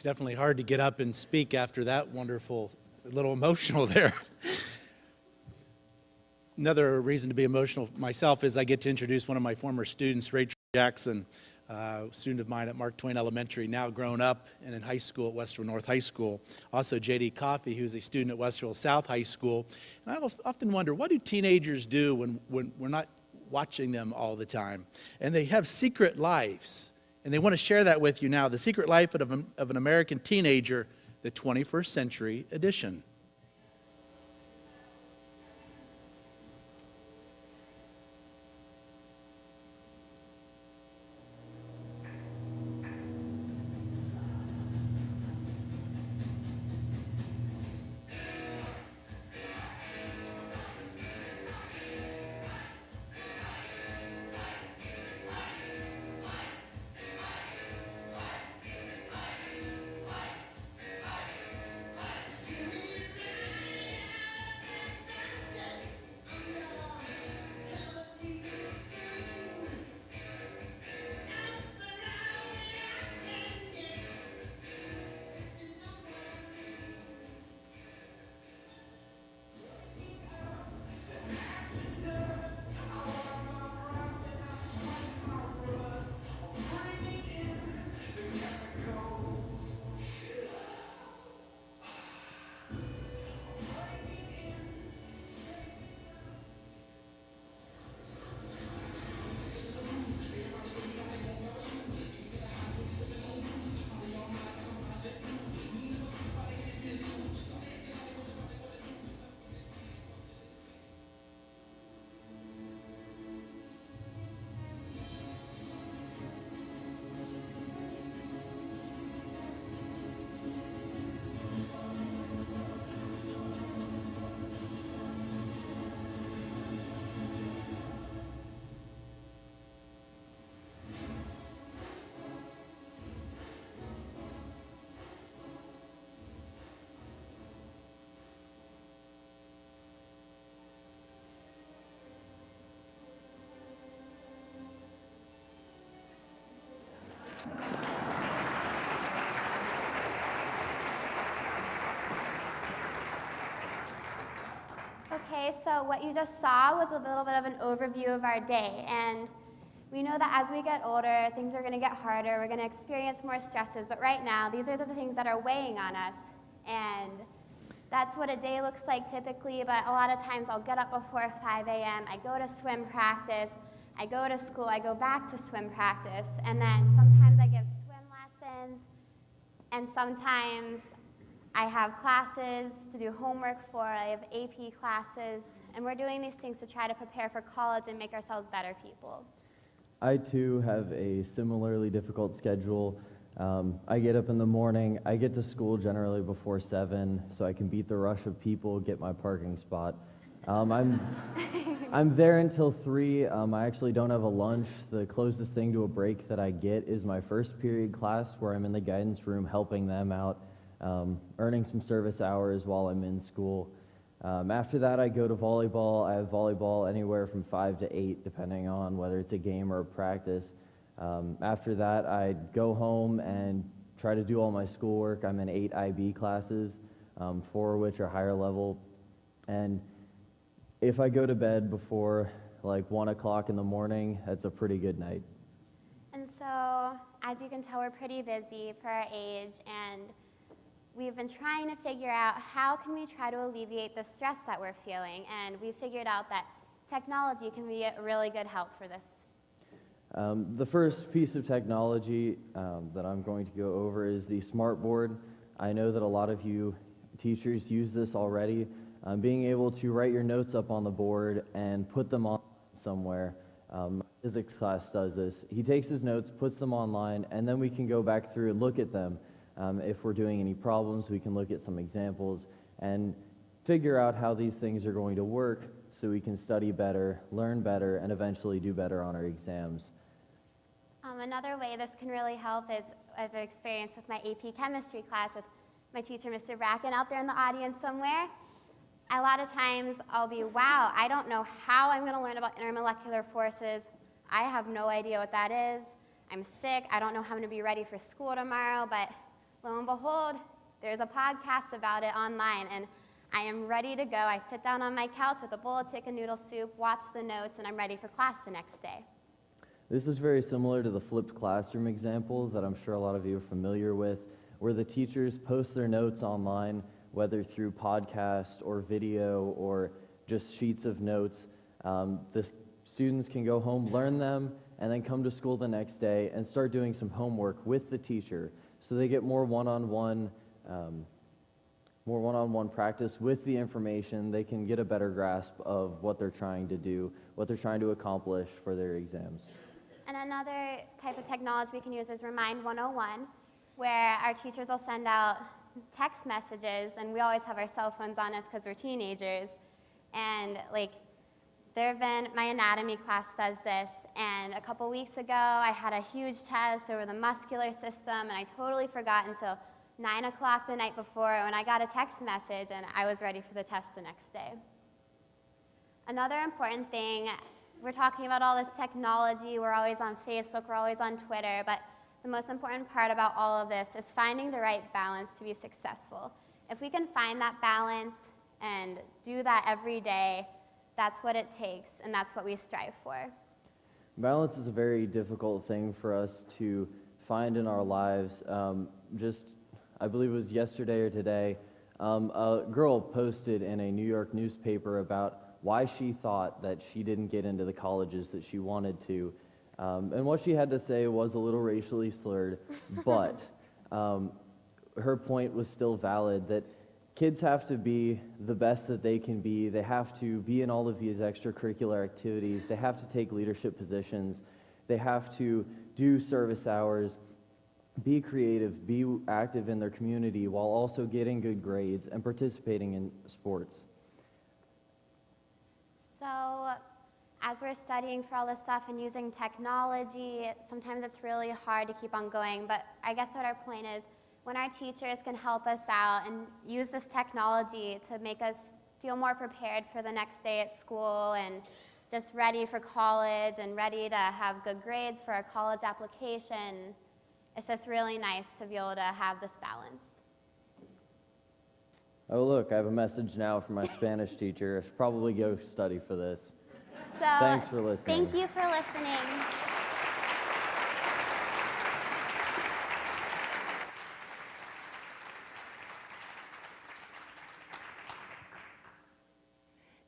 It's definitely hard to get up and speak after that wonderful, a little emotional there. Another reason to be emotional myself is I get to introduce one of my former students, Rachel Jackson, a student of mine at Mark Twain Elementary, now grown up and in high school at Westerville North High School. Also, J.D. Coffey, who's a student at Westerville South High School. And I often wonder, what do teenagers do when we're not watching them all the time? And they have secret lives. And they want to share that with you now, the secret life of an American teenager, the 21st century edition. Okay, so what you just saw was a little bit of an overview of our day, and we know that as we get older, things are going to get harder, we're going to experience more stresses, but right now, these are the things that are weighing on us, and that's what a day looks like typically, but a lot of times I'll get up before 5 a.m., I go to swim practice, I go to school, I go back to swim practice, and then sometimes I give swim lessons, and sometimes I have classes to do homework for, I have AP classes, and we're doing these things to try to prepare for college and make ourselves better people. I too have a similarly difficult schedule. I get up in the morning, I get to school generally before 7, so I can beat the rush of people, get my parking spot. I'm there until 3. I actually don't have a lunch. The closest thing to a break that I get is my first period class where I'm in the guidance room helping them out. Earning some service hours while I'm in school. After that, I go to volleyball. I have volleyball anywhere from 5 to 8, depending on whether it's a game or a practice. After that, I go home and try to do all my schoolwork. I'm in 8 IB classes, 4 of which are higher level. And if I go to bed before like 1 o'clock in the morning, that's a pretty good night. And so, as you can tell, we're pretty busy for our age, and we've been trying to figure out how can we try to alleviate the stress that we're feeling, and we figured out that technology can be a really good help for this. The first piece of technology that I'm going to go over is the smartboard. I know that a lot of you teachers use this already. Being able to write your notes up on the board and put them on somewhere. Physics class does this. He takes his notes, puts them online, and then we can go back through and look at them. If we're doing any problems, we can look at some examples and figure out how these things are going to work so we can study better, learn better, and eventually do better on our exams. Another way this can really help is I've experienced with my AP chemistry class with my teacher, Mr. Bracken, out there in the audience somewhere. A lot of times I'll be, wow, I don't know how I'm going to learn about intermolecular forces. I have no idea what that is. I'm sick. I don't know how I'm going to be ready for school tomorrow, but lo and behold, there's a podcast about it online, and I am ready to go. I sit down on my couch with a bowl of chicken noodle soup, watch the notes, and I'm ready for class the next day. This is very similar to the flipped classroom example that I'm sure a lot of you are familiar with, where the teachers post their notes online, whether through podcast or video or just sheets of notes. The students can go home, learn them, and then come to school the next day and start doing some homework with the teacher. So they get more one-on-one practice with the information. They can get a better grasp of what they're trying to do, what they're trying to accomplish for their exams. And another type of technology we can use is Remind 101, where our teachers will send out text messages, and we always have our cell phones on us because we're teenagers. And my anatomy class says this, and a couple weeks ago I had a huge test over the muscular system, and I totally forgot until 9 o'clock the night before when I got a text message, and I was ready for the test the next day. Another important thing, we're talking about all this technology, we're always on Facebook, we're always on Twitter, but the most important part about all of this is finding the right balance to be successful. If we can find that balance and do that every day, that's what it takes, and that's what we strive for. Balance is a very difficult thing for us to find in our lives. I believe it was yesterday or today, a girl posted in a New York newspaper about why she thought that she didn't get into the colleges that she wanted to. And what she had to say was a little racially slurred, but her point was still valid, that kids have to be the best that they can be. They have to be in all of these extracurricular activities. They have to take leadership positions. They have to do service hours, be creative, be active in their community while also getting good grades and participating in sports. So as we're studying for all this stuff and using technology, sometimes it's really hard to keep on going, but I guess what our point is, when our teachers can help us out and use this technology to make us feel more prepared for the next day at school and just ready for college and ready to have good grades for our college application, it's just really nice to be able to have this balance. Oh, look, I have a message now from my Spanish teacher. I should probably go study for this. So, Thanks for listening. Thank you for listening.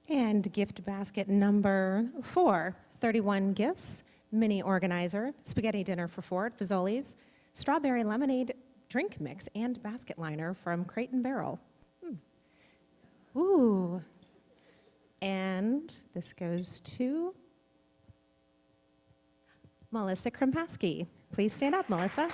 And gift basket number 4, 31 gifts, mini organizer, spaghetti dinner for 4 at Fazoli's, strawberry lemonade drink mix, and basket liner from Crate and Barrel. Ooh. And this goes to Melissa Krimpaski. Please stand up, Melissa.